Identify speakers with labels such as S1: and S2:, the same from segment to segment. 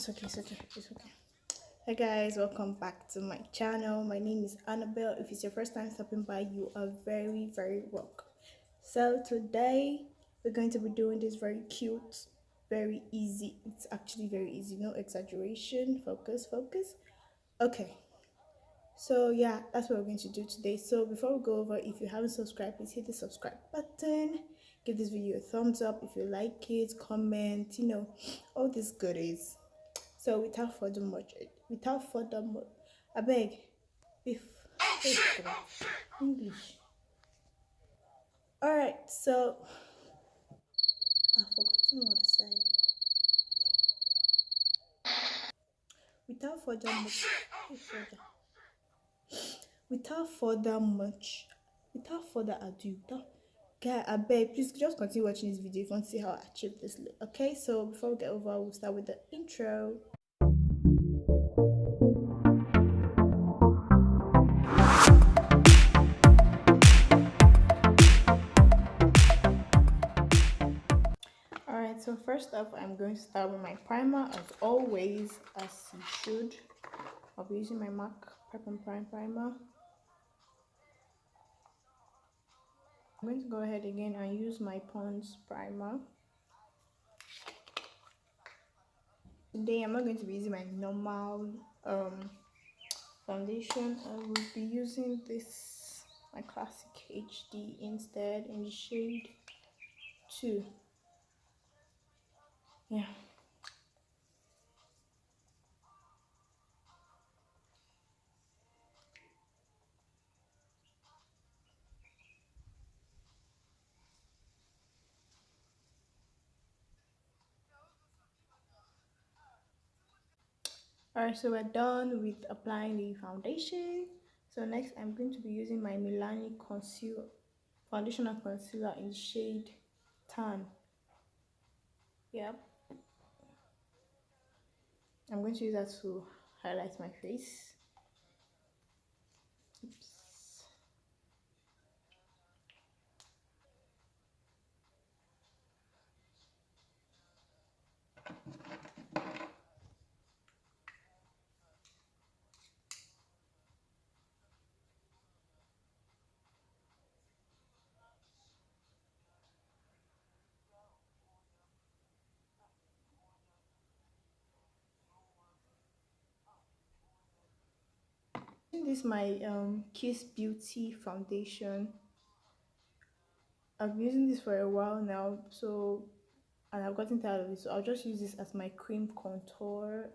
S1: It's okay, it's okay, it's okay. Hey guys, welcome back to my channel. My name is Annabelle. If it's your first time stopping by, you are very, very welcome. So today we're going to be doing this very cute, very easy. It's actually very easy, no exaggeration. Focus, focus. Okay. So yeah, that's what we're going to do today. So before we go over, if you haven't subscribed, please hit the subscribe button. Give this video a thumbs up if you like it. Comment, all these goodies. So without further much, I beg, if English. All right, so I've forgotten what to say. Without further much, without further much, without further ado, guy, I beg, please just continue watching this video if you want to see how I achieve this look. Okay, so before we get over, we'll start with the intro. Alright, so first up, I'm going to start with my primer as always, as you should. I'll be using my MAC Prep and Prime primer. I'm going to go ahead again and use my Pond's primer. Today I'm not going to be using my normal foundation. I will be using this, my classic HD instead, in the shade 2. Yeah. Alright, so we're done with applying the foundation. So next I'm going to be using my Milani foundation and concealer in shade tan. Yep. I'm going to use that to highlight my face. Oops. This is my Kiss Beauty foundation. I've been using this for a while now, and I've gotten tired of it, so I'll just use this as my cream contour.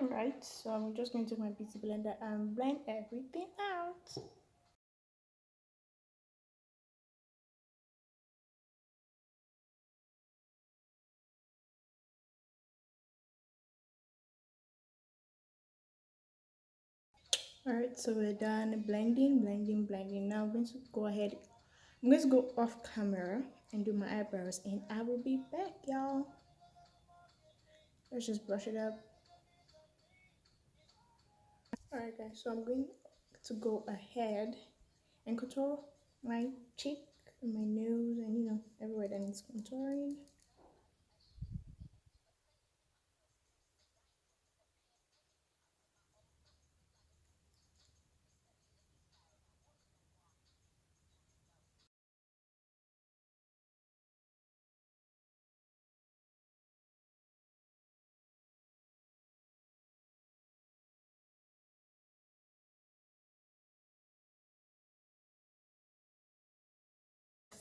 S1: Alright, so I'm just going to take my beauty blender and blend everything out. Alright, so we're done blending. Now I'm going to go ahead. I'm going to go off camera and do my eyebrows, and I will be back, y'all. Let's just brush it up. Alright guys, so I'm going to go ahead and contour my cheek and my nose and everywhere that needs contouring.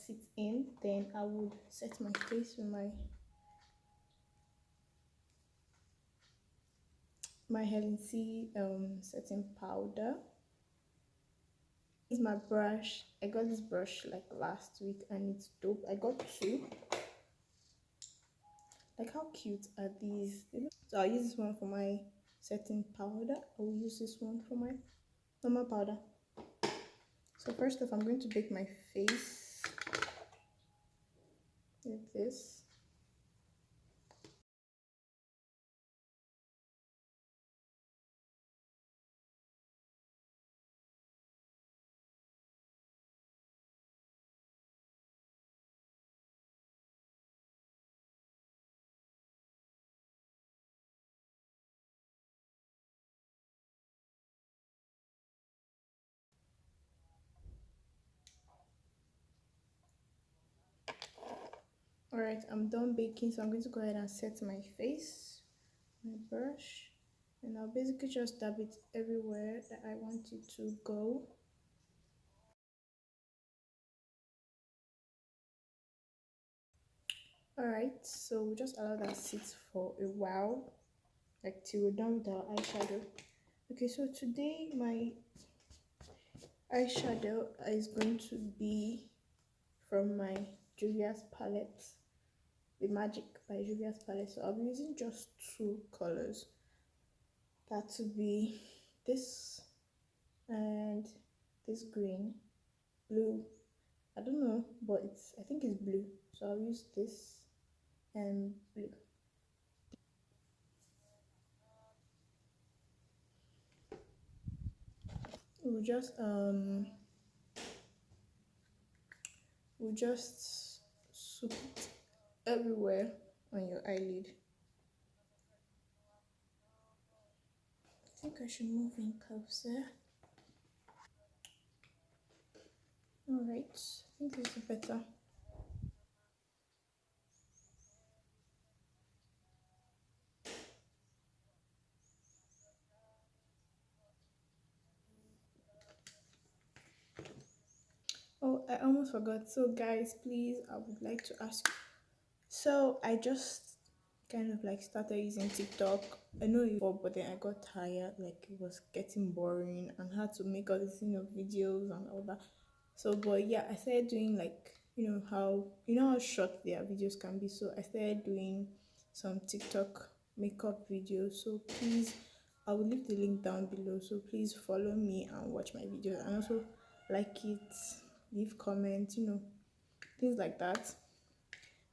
S1: Sit in, then I would set my face with my Helen C setting powder. This is my brush. I got this brush like last week and it's dope. I got 2. Like how cute are these? So I'll use this one for my setting powder. I will use this one for my normal powder. So first off, I'm going to bake my face with this. Alright, I'm done baking, so I'm going to go ahead and set my face, my brush, and I'll basically just dab it everywhere that I want it to go. Alright, so we'll just allow that sit for a while, like till we're done with our eyeshadow. Okay, so today my eyeshadow is going to be from my Juvias palette, the Magic by Juvias palette. So I'll be using just two colors. That would be this and this green, blue. I don't know, but I think it's blue. So I'll use this and blue. We'll just soup it everywhere on your eyelid. I think I should move in closer. Alright, I think this is better. Oh, I almost forgot. So guys, please, I would like to ask you. So I just kind of like started using TikTok. I know it before, but then I got tired. Like it was getting boring and had to make all these videos and all that. So, but yeah, I started doing like how short their videos can be. So I started doing some TikTok makeup videos. So please, I will leave the link down below. So please follow me and watch my videos and also like it, leave comments, things like that.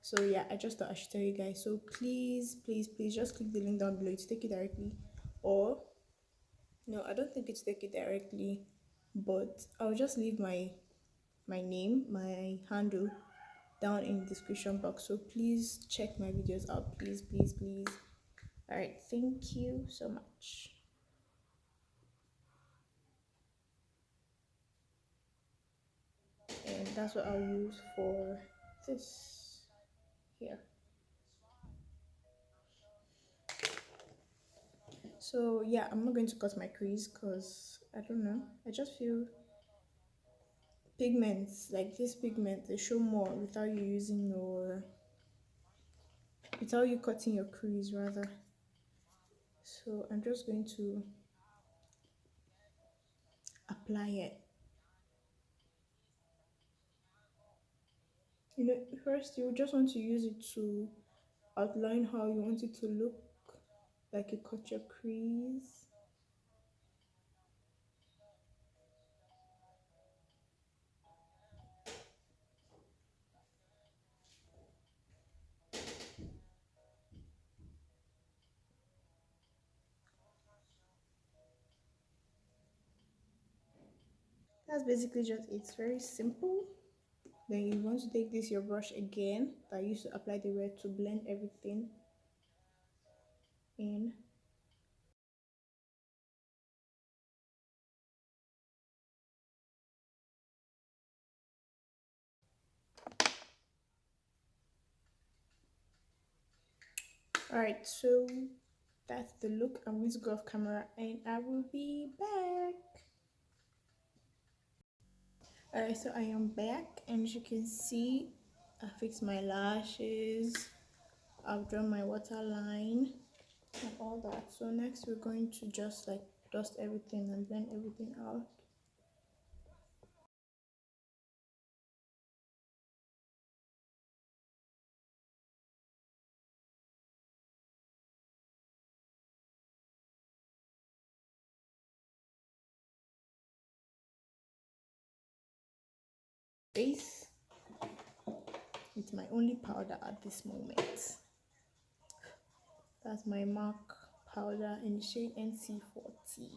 S1: So yeah, I just thought I should tell you guys. So please, please, please just click the link down below to take it directly. Or no, I don't think it's take it directly, but I'll just leave my name, my handle down in the description box. So please check my videos out. Please, please, please. Alright, thank you so much. And that's what I'll use for this here. So yeah, I'm not going to cut my crease because I don't know. I just feel pigments like this pigment they show more without you cutting your crease rather. So I'm just going to apply it. First you just want to use it to outline how you want it to look, like you cut your crease. That's basically just it. It's very simple. Then you want to take this your brush again that I used to apply the red to blend everything in. Alright, so that's the look. I'm going to go off camera and I will be back. Alright, so I am back, and as you can see, I fixed my lashes, I've drawn my waterline and all that. So next we're going to just like dust everything and blend everything out. face with my only powder at this moment. That's my MAC powder in the shade NC40.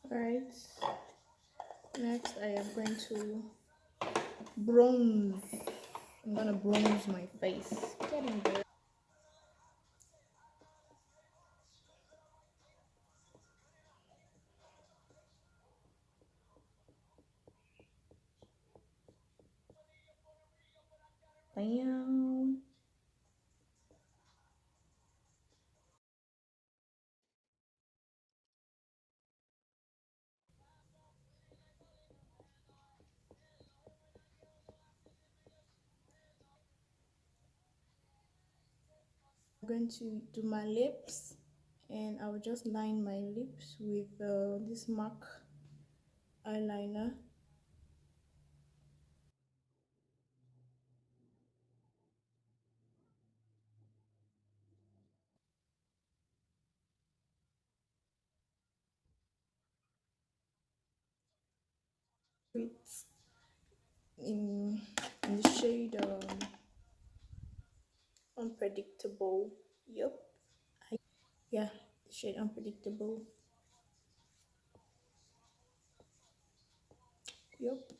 S1: Alright, next I am going to bronze. I'm gonna bronze my face. Getting there. Bam. I'm going to do my lips, and I will just line my lips with this MAC eyeliner. It's in the shade unpredictable. Yep. Yeah, the shade unpredictable. Yep.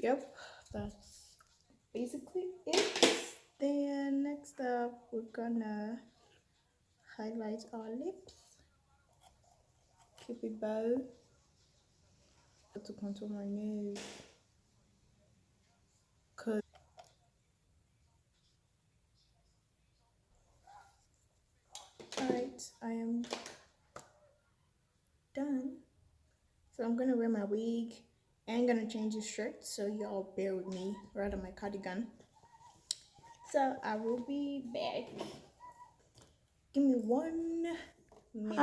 S1: Yep. That's basically it. Then next up, we're gonna highlight our lips. Keep it bow to contour my nose. Alright, I am done. So I'm gonna wear my wig and gonna change the shirt, so y'all bear with me, rather my cardigan. So I will be back. Give me 1 minute.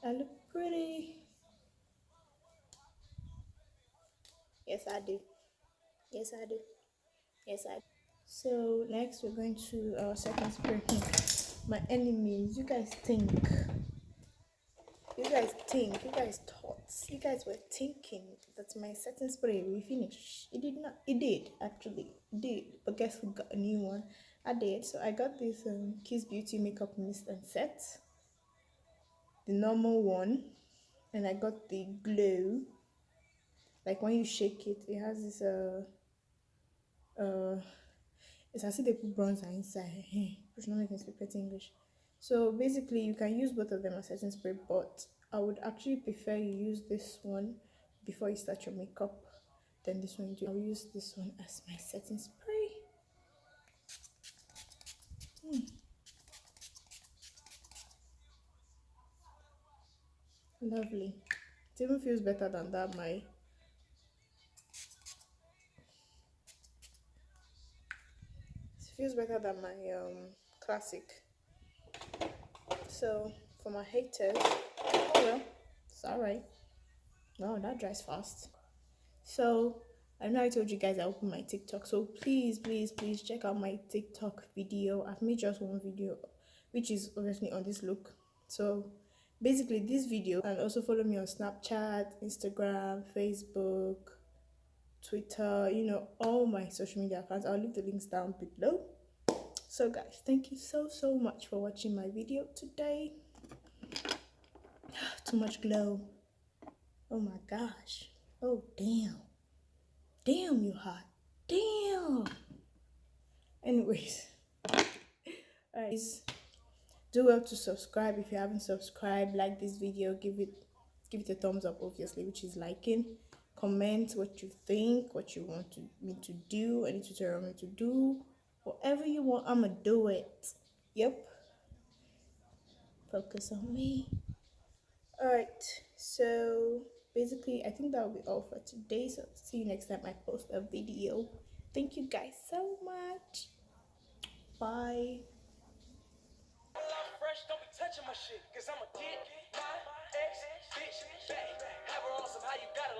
S1: I look pretty. Yes, I do. Yes, I do. Yes, I do. So next we're going to our second spray. My enemies, you guys thought, you guys were thinking that my setting spray will finish. It did not. It did actually. It did. But guess who got a new one? I did. So I got this Kiss Beauty makeup mist and set, the normal one, and I got the glow. Like when you shake it, it has this uh it's as if they put bronzer inside. Which not making speak pretty English. So basically, you can use both of them as setting spray, but I would actually prefer you use this one before you start your makeup. Then this one, I'll use this one as my setting spray. Lovely. It even feels better than that. It feels better than my classic. So for my haters, oh well, it's alright. Wow, that dries fast. So I know I told you guys I opened my TikTok. So please, please, please check out my TikTok video. I've made just one video, which is obviously on this look. So basically this video, and also follow me on Snapchat, Instagram, Facebook, Twitter, all my social media accounts. I'll leave the links down below. So guys, thank you so much for watching my video today. Too much glow. Oh my gosh. Oh damn. Damn, you hot. Damn. Anyways, guys, do well to subscribe if you haven't subscribed. Like this video, give it a thumbs up, obviously, which is liking. Comment what you think, what you want me to do, any tutorial me to do, whatever you want, I'ma do it. Yep. Focus on me. Alright, so basically, I think that will be all for today. So, see you next time I post a video. Thank you guys so much. Bye. Fresh, don't be touching my shit, cause I'm a dick. My ex bitch, have her on some how you gotta